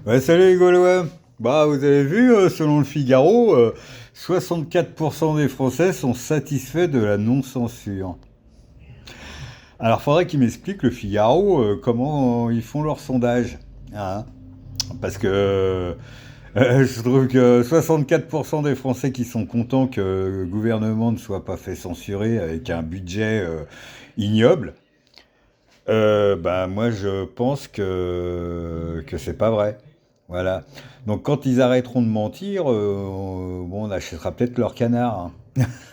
Ouais, salut les Gaulois. Bah, vous avez vu, selon le Figaro, 64% des Français sont satisfaits de la non-censure. Alors, faudrait qu'ils m'expliquent, le Figaro, comment ils font leur sondage. Hein. Parce que je trouve que 64% des Français qui sont contents que le gouvernement ne soit pas fait censurer avec un budget ignoble, ben moi je pense que c'est pas vrai. Voilà. Donc quand ils arrêteront de mentir, bon, on achètera peut-être leur canard.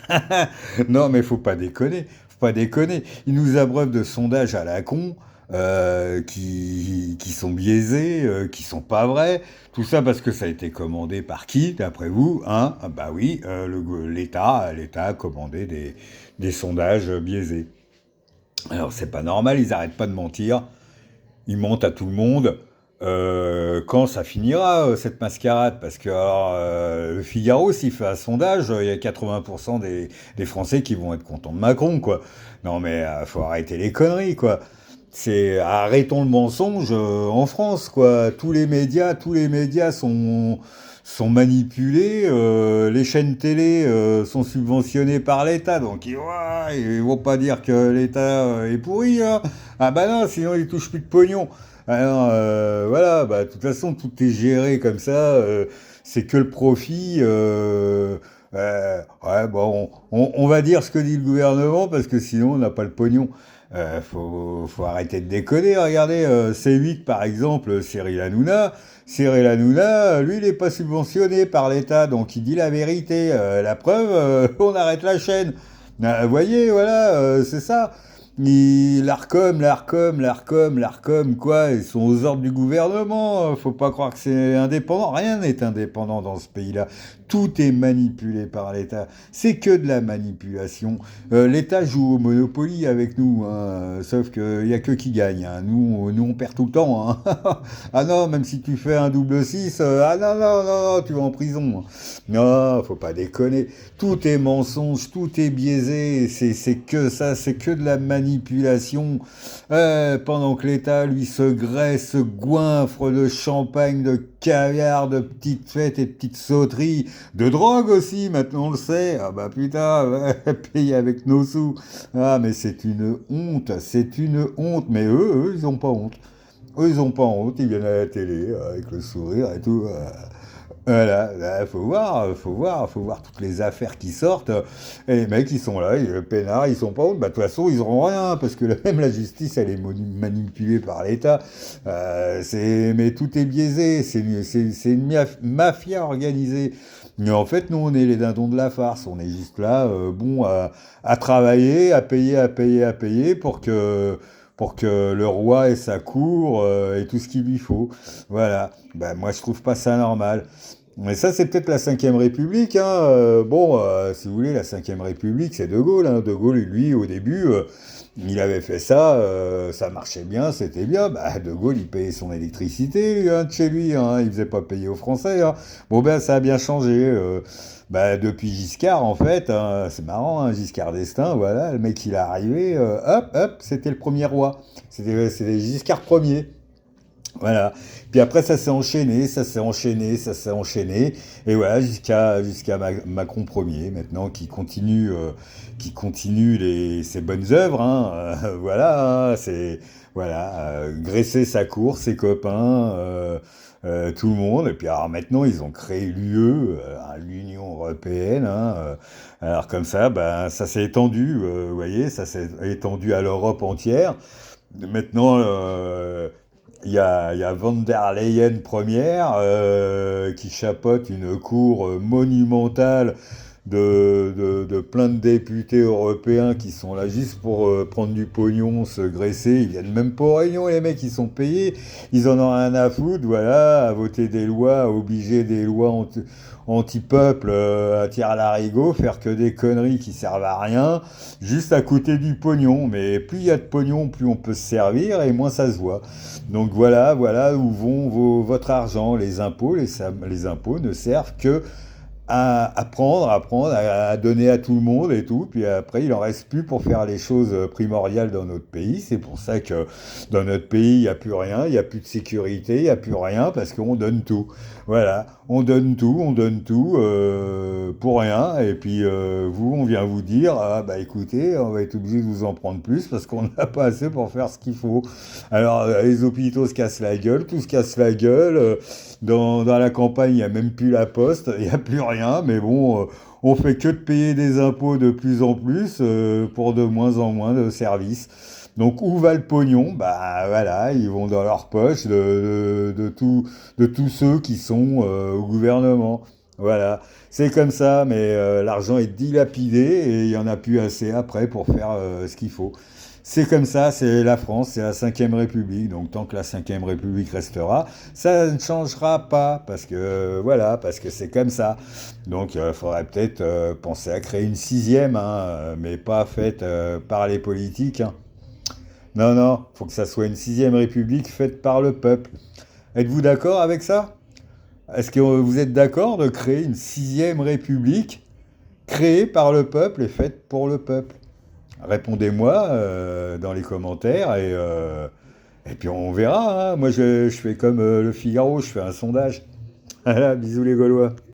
Hein. Non, mais faut pas déconner. Faut pas déconner. Ils nous abreuvent de sondages à la con. Qui sont biaisés, qui sont pas vrais. Tout ça parce que ça a été commandé par qui, d'après vous, hein? Ah bah oui, l'État a commandé des sondages biaisés. Alors c'est pas normal, ils arrêtent pas de mentir, ils mentent à tout le monde. Quand ça finira cette mascarade? Parce que alors, le Figaro, s'il fait un sondage, il y a 80% des Français qui vont être contents de Macron, quoi. Non mais faut arrêter les conneries, quoi. C'est arrêtons le mensonge en France, quoi. Tous les médias sont manipulés. Les chaînes télé sont subventionnées par l'État, donc ouais, ils vont pas dire que l'État est pourri, hein. Ah bah non, sinon ils touchent plus de pognon. Alors voilà, bah de toute façon tout est géré comme ça. C'est que le profit. Ouais, bon, on va dire ce que dit le gouvernement parce que sinon on n'a pas le pognon. Faut arrêter de déconner. Regardez, C8 par exemple, Cyril Hanouna. Cyril Hanouna, lui, il n'est pas subventionné par l'État, donc il dit la vérité. La preuve, on arrête la chaîne. Vous voyez, voilà, c'est ça. L'Arcom, quoi, ils sont aux ordres du gouvernement. Faut pas croire que c'est indépendant. Rien n'est indépendant dans ce pays-là. Tout est manipulé par l'État. C'est que de la manipulation. L'État joue au Monopoly avec nous, hein, sauf qu'il n'y a que qui gagne. Hein. Nous, on perd tout le temps. Hein. Ah non, même si tu fais un double 6, ah non, non, non, non, tu vas en prison. Non, faut pas déconner. Tout est mensonge, tout est biaisé. C'est que ça, c'est que de la manipulation. Pendant que l'État, lui, se graisse, se goinfre de champagne, de caviar, de petites fêtes et de petites sauteries. De drogue aussi, maintenant on le sait. Ah bah putain, ouais, payer avec nos sous. Ah mais c'est une honte, c'est une honte. Mais eux, ils ont pas honte. Eux, ils ont pas honte, ils viennent à la télé avec le sourire et tout. Voilà, là, faut voir toutes les affaires qui sortent. Et les mecs, ils sont là, le peinard, ils sont pas honte. Bah, de toute façon, ils auront rien, parce que même la justice, elle est manipulée par l'État. Mais tout est biaisé, c'est une mafia organisée. Mais en fait, nous, on est les dindons de la farce. On est juste là, bon, à travailler, à payer pour que le roi ait sa cour et tout ce qu'il lui faut. Voilà. Ben, moi, je trouve pas ça normal. Mais ça, c'est peut-être la Cinquième République. Hein. Bon, si vous voulez, la Cinquième République, c'est De Gaulle. Hein. De Gaulle, lui, au début, il avait fait ça, ça marchait bien, c'était bien. Bah, De Gaulle, il payait son électricité, lui, hein, de chez lui. Hein. Il faisait pas payer aux Français. Hein. Bon, ben, ça a bien changé. Bah, depuis Giscard, en fait, hein, c'est marrant, hein, Giscard d'Estaing, voilà, le mec, il est arrivé, hop, hop, c'était le premier roi. C'était Giscard Ier. Voilà. Puis après, ça s'est enchaîné, ça s'est enchaîné, ça s'est enchaîné. Et voilà, jusqu'à Macron Ier, maintenant, qui continue ses bonnes œuvres. Hein. Voilà, hein, voilà, graisser sa cour, ses copains, tout le monde. Et puis alors maintenant, ils ont créé l'UE, l'Union européenne. Hein. Alors comme ça, ben, ça s'est étendu, vous voyez, ça s'est étendu à l'Europe entière. Maintenant, il y a Van der Leyen première qui chapeaute une cour monumentale de plein de députés européens qui sont là juste pour prendre du pognon, se graisser. Ils viennent même pas aux réunions, les mecs, ils sont payés. Ils en ont rien à foutre, voilà, à voter des lois, à obliger des lois anti-peuple, à tir à l'arigot, faire que des conneries qui servent à rien, juste à côté du pognon. Mais plus il y a de pognon, plus on peut se servir et moins ça se voit. Donc voilà où vont votre argent. Les impôts ne servent que à donner à tout le monde et tout, puis après il en reste plus pour faire les choses primordiales dans notre pays. C'est pour ça que dans notre pays il n'y a plus rien, il n'y a plus de sécurité, il n'y a plus rien parce qu'on donne tout. Voilà, on donne tout pour rien. Et puis vous, on vient vous dire, ah bah écoutez, on va être obligé de vous en prendre plus parce qu'on n'a pas assez pour faire ce qu'il faut. Alors les hôpitaux se cassent la gueule, tout se casse la gueule. Dans la campagne, il n'y a même plus la poste, il n'y a plus rien, mais bon, on fait que de payer des impôts de plus en plus pour de moins en moins de services. Donc où va le pognon? Bah voilà, ils vont dans leur poche de tous ceux qui sont au gouvernement. Voilà, c'est comme ça, mais l'argent est dilapidé et il n'y en a plus assez après pour faire ce qu'il faut. C'est comme ça, c'est la France, c'est la Cinquième République. Donc tant que la Cinquième République restera, ça ne changera pas parce que voilà, parce que c'est comme ça. Donc il faudrait peut-être penser à créer une sixième, hein, mais pas faite par les politiques, hein. Non, non, faut que ça soit une sixième République faite par le peuple. Êtes-vous d'accord avec ça? Est-ce que vous êtes d'accord de créer une sixième République créée par le peuple et faite pour le peuple? Répondez-moi dans les commentaires et puis on verra, hein. Moi je fais comme le Figaro, je fais un sondage. Voilà, bisous les Gaulois.